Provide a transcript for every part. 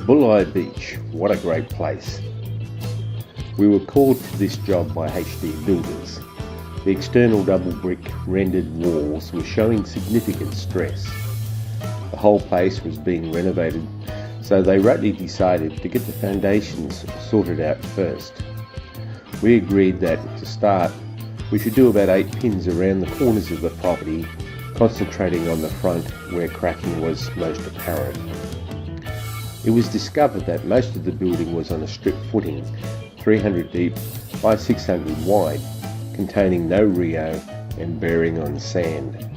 Bulli Beach, what a great place. We were called to this job by HD builders. The external double brick rendered walls were showing significant stress. The whole place was being renovated, so they rightly decided to get the foundations sorted out first. We agreed that to start we should do about 8 pins around the corners of the property, concentrating on the front where cracking was most apparent. It was discovered that most of the building was on a strip footing, 300 deep by 600 wide, containing no rio and bearing on sand.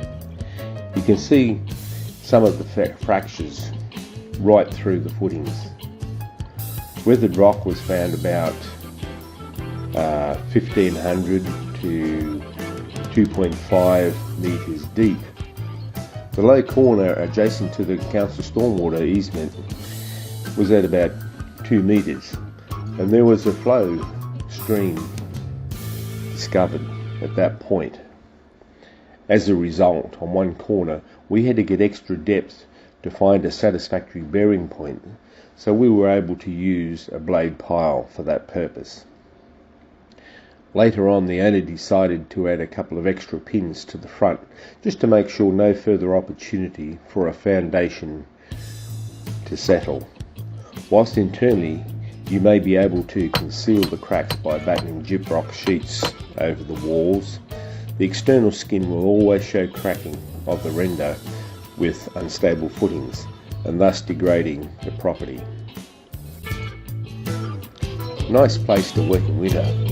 You can see some of the fractures right through the footings. Weathered rock was found about 1500 to 2.5 metres deep. The low corner adjacent to the council stormwater easement was at about 2 metres, and there was a flow stream discovered at that point. As a result, on one corner we had to get extra depth to find a satisfactory bearing point, so we were able to use a blade pile for that purpose. Later on, the owner decided to add a couple of extra pins to the front, just to make sure no further opportunity for a foundation to settle. Whilst internally you may be able to conceal the cracks by battening gyprock sheets over the walls, the external skin will always show cracking of the render with unstable footings, and thus degrading the property. Nice place to work in winter.